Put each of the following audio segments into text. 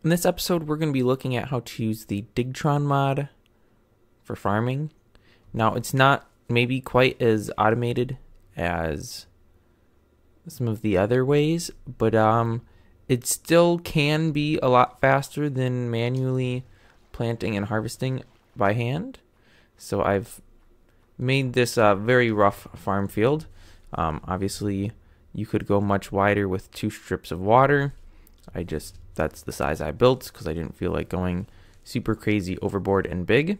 In this episode, we're going to be looking at how to use the Digtron mod for farming. Now, it's not maybe quite as automated as some of the other ways, but it still can be a lot faster than manually planting and harvesting by hand. So I've made this a very rough farm field. Obviously, you could go much wider with 2 strips of water. That's the size I built because I didn't feel like going super crazy overboard and big.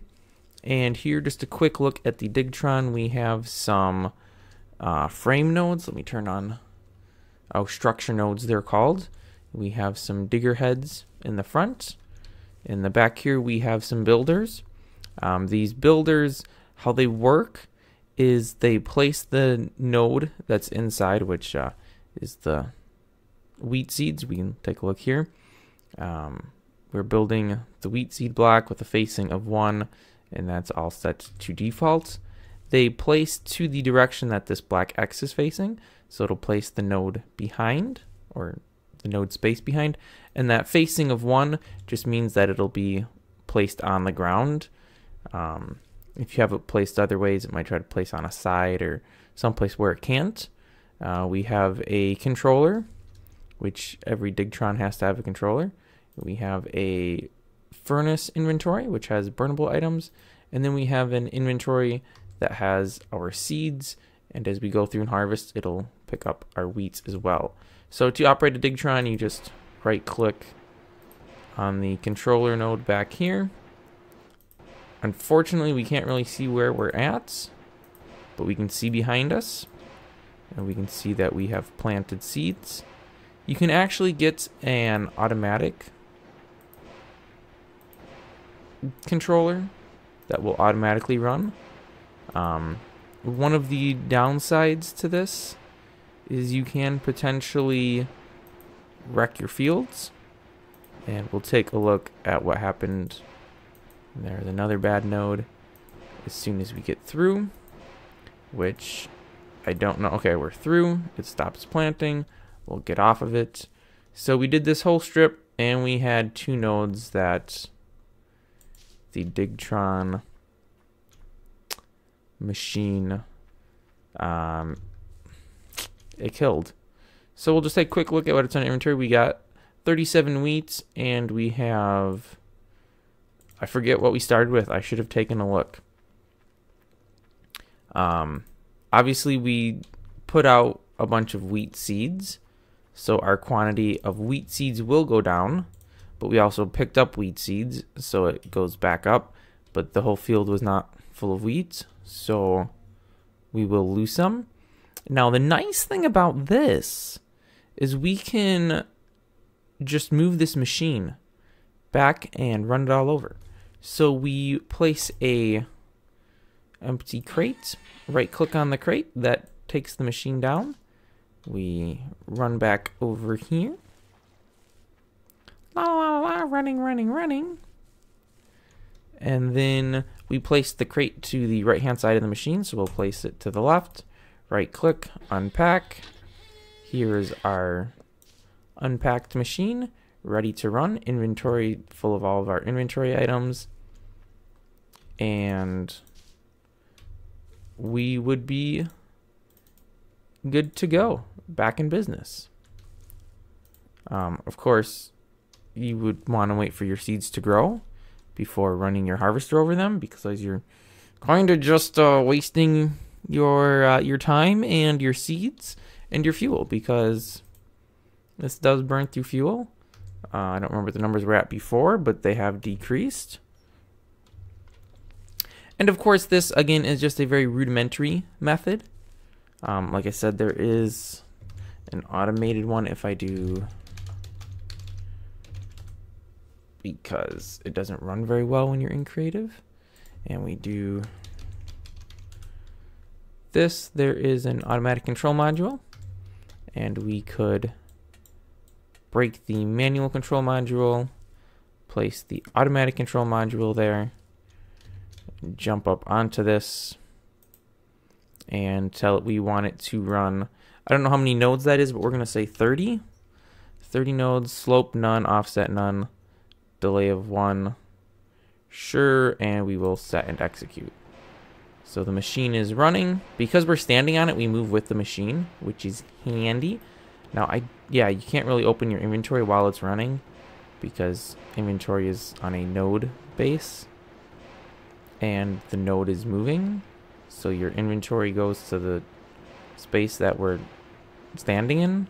And here, just a quick look at the Digtron. We have some frame nodes. Let me turn on, structure nodes they're called. We have some digger heads in the front. In the back here, we have some builders. These builders, how they work is they place the node that's inside, which is the wheat seeds. We can take a look here. We're building the wheat seed block with a facing of 1, and that's all set to default. They place to the direction that this black X is facing, so it'll place the node behind, or the node space behind, and that facing of 1 just means that it'll be placed on the ground. If you have it placed other ways, it might try to place on a side or someplace where it can't. We have a controller, which every Digtron has to have a controller. We have a furnace inventory, which has burnable items, and then we have an inventory that has our seeds, and as we go through and harvest, it'll pick up our wheats as well. So to operate a Digtron, you just right-click on the controller node back here. Unfortunately, we can't really see where we're at, but we can see behind us, and we can see that we have planted seeds. You can actually get an automatic controller that will automatically run. One of the downsides to this is you can potentially wreck your fields, and we'll take a look at what happened. There's another bad node as soon as we get through, which I don't know. Okay, we're through. It stops planting. We'll get off of it. So we did this whole strip, and we had 2 nodes that the Digtron machine it killed. So we'll just take a quick look at what it's on inventory. We got 37 wheat, and we have, I forget what we started with. I should have taken a look. Obviously, we put out a bunch of wheat seeds, so our quantity of wheat seeds will go down, but we also picked up wheat seeds, so it goes back up, but the whole field was not full of wheat, so we will lose some. Now, the nice thing about this is we can just move this machine back and run it all over. So we place a empty crate, right-click on the crate, that takes the machine down. We run back over here. La la la, running, running, running. And then we place the crate to the right-hand side of the machine, so we'll place it to the left. Right-click, unpack. Here is our unpacked machine, ready to run. Inventory full of all of our inventory items. And we would be good to go, back in business. Of course, you would want to wait for your seeds to grow before running your harvester over them, because you're kind of just wasting your time and your seeds and your fuel, because this does burn through fuel. I don't remember what the numbers were at before, but they have decreased. And of course, this again is just a very rudimentary method. Like I said, there is an automated one if I do, because it doesn't run very well when you're in creative. And we do this. There is an automatic control module, and we could break the manual control module, place the automatic control module there, jump up onto this, and tell it we want it to run. I don't know how many nodes that is, but we're going to say 30. 30 nodes, slope none, offset none. delay of 1. Sure, and we will set and execute. So the machine is running. Because we're standing on it, we move with the machine, which is handy. Now, yeah, you can't really open your inventory while it's running because inventory is on a node base and the node is moving. So your inventory goes to the space that we're standing in,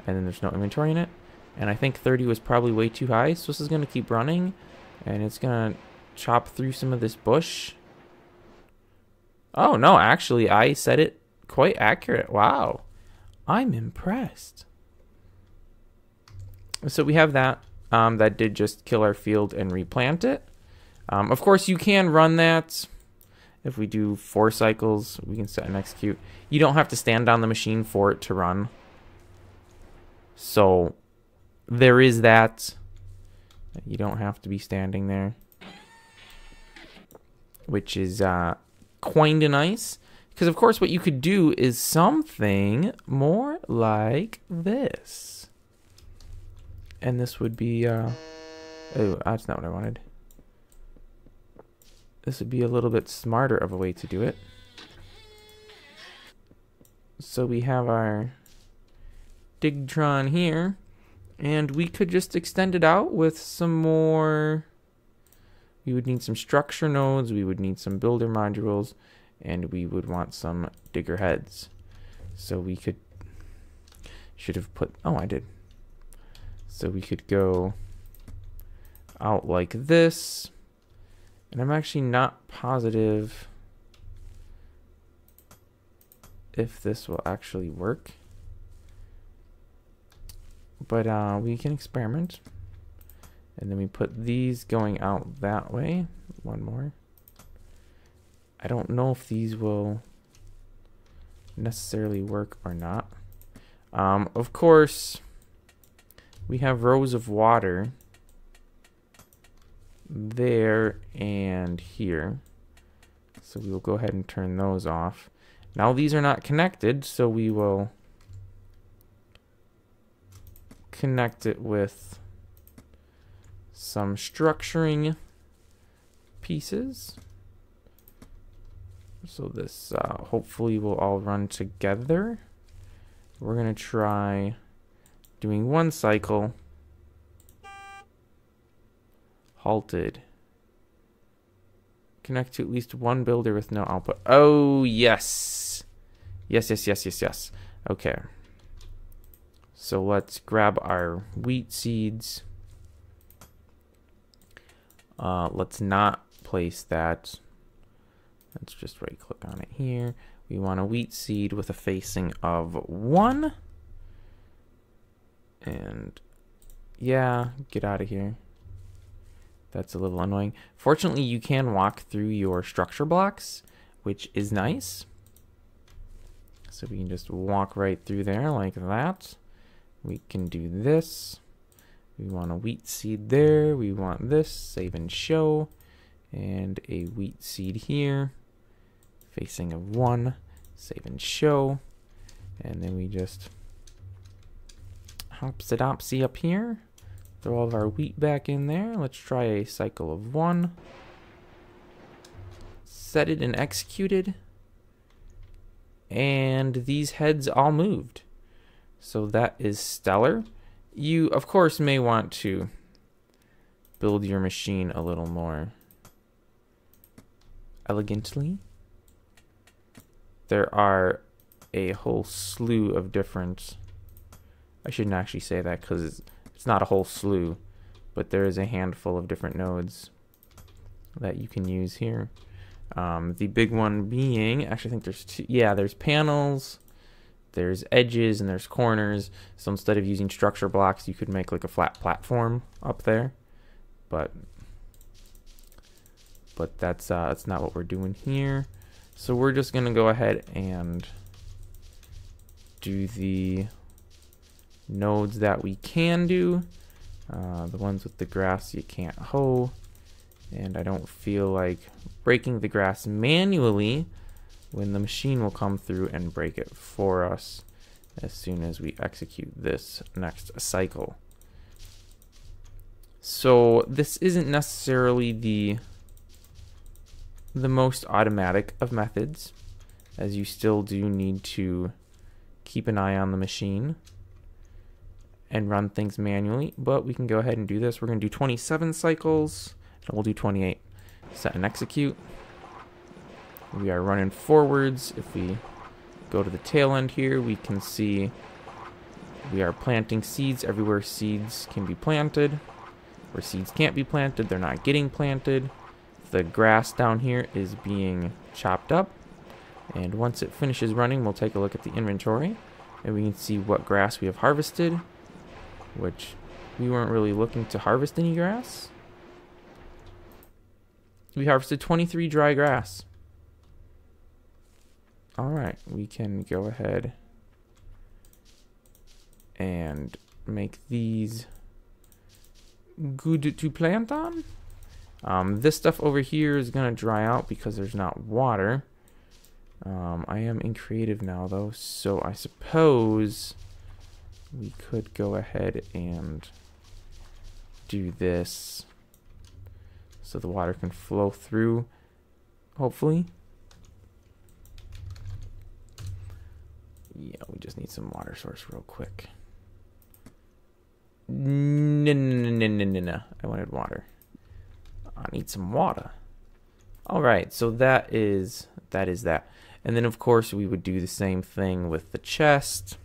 and then there's no inventory in it. And I think 30 was probably way too high, so this is going to keep running, and it's going to chop through some of this bush. Oh, no, actually, I said it quite accurate. Wow. I'm impressed. So we have that. That did just kill our field and replant it. Of course, you can run that. If we do 4 cycles, we can set and execute. You don't have to stand on the machine for it to run. So there is that. You don't have to be standing there, which is kind of nice. Because, of course, what you could do is something more like this. And this would be... oh, that's not what I wanted. This would be a little bit smarter of a way to do it. So we have our Digtron here. And we could just extend it out with some more... We would need some structure nodes. We would need some builder modules. And we would want some digger heads. So we could... Should have put... Oh, I did. So we could go out like this. And I'm actually not positive if this will actually work. But we can experiment. And then we put these going out that way. One more. I don't know if these will necessarily work or not. Of course, we have rows of water there and here. So we will go ahead and turn those off. Now these are not connected, so we will connect it with some structuring pieces. So this hopefully will all run together. We're going to try doing 1 cycle. Halted. Connect to at least 1 builder with no output. Oh, yes. Yes. Okay. So let's grab our wheat seeds. Let's not place that. Let's just right click on it here. We want a wheat seed with a facing of 1. And yeah, get out of here. That's a little annoying. Fortunately, you can walk through your structure blocks, which is nice. So we can just walk right through there like that. We can do this. We want a wheat seed there. We want this, save and show. And a wheat seed here. Facing of 1, save and show. And then we just hopsy-dopsy up here. Throw all of our wheat back in there. Let's try a cycle of 1. Set it and executed. And these heads all moved. So that is stellar. You, of course, may want to build your machine a little more elegantly. There are a whole slew of different... I shouldn't actually say that because it's not a whole slew, but there is a handful of different nodes that you can use here. The big one being, actually I think there's 2, yeah, there's panels, there's edges, and there's corners. So instead of using structure blocks, you could make like a flat platform up there, but that's not what we're doing here. So we're just gonna go ahead and do the nodes that we can do. The ones with the grass you can't hoe, and I don't feel like breaking the grass manually when the machine will come through and break it for us as soon as we execute this next cycle. So this isn't necessarily the most automatic of methods, as you still do need to keep an eye on the machine and run things manually, but we can go ahead and do this. We're going to do 27 cycles, and we'll do 28. Set and execute. We are running forwards. If we go to the tail end here, we can see we are planting seeds everywhere seeds can be planted. Where seeds can't be planted, they're not getting planted. The grass down here is being chopped up. And once it finishes running, we'll take a look at the inventory. And we can see what grass we have harvested, which we weren't really looking to harvest any grass. We harvested 23 dry grass. Alright, we can go ahead and make these good to plant on. This stuff over here is going to dry out because there's not water. I am in creative now though, so I suppose we could go ahead and do this so the water can flow through, hopefully. Yeah, we just need some water source real quick. No. I wanted water. I need some water. Alright, so that is that. And then of course we would do the same thing with the chest.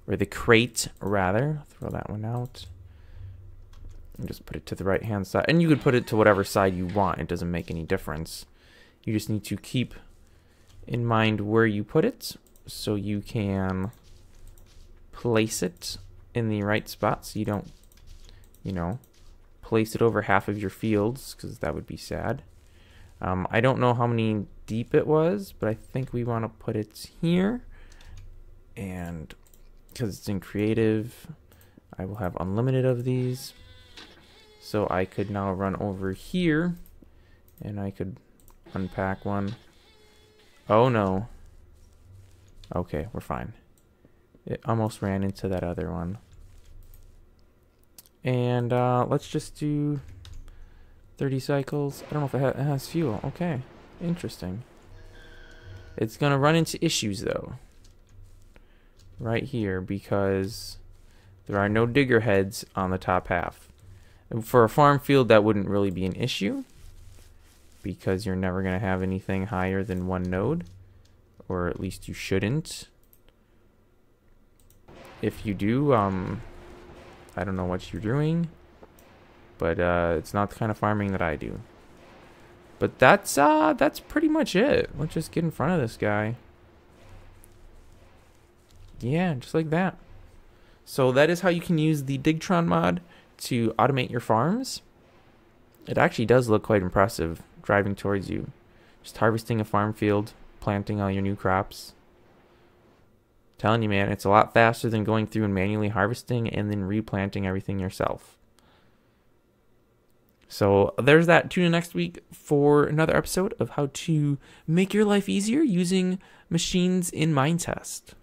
Or the crate, rather. Throw that one out. And just put it to the right hand side. And you could put it to whatever side you want. It doesn't make any difference. You just need to keep in mind where you put it, so you can place it in the right spot, so you don't, you know, place it over half of your fields, because that would be sad. I don't know how many deep it was, but I think we want to put it here. And because it's in creative, I will have unlimited of these. So I could now run over here, and I could unpack one. Oh no. Okay, we're fine. It almost ran into that other one. And let's just do 30 cycles. I don't know if it has fuel. Okay, interesting. It's going to run into issues though. Right here, because there are no digger heads on the top half. And for a farm field, that wouldn't really be an issue, because you're never going to have anything higher than one node. Or at least you shouldn't. If you do, I don't know what you're doing, but it's not the kind of farming that I do. But that's pretty much it. Let's just get in front of this guy. Yeah, just like that. So that is how you can use the Digtron mod to automate your farms. It actually does look quite impressive driving towards you. Just harvesting a farm field, planting all your new crops. Telling you, man, it's a lot faster than going through and manually harvesting and then replanting everything yourself. So there's that. Tune in next week for another episode of how to make your life easier using machines in Minetest.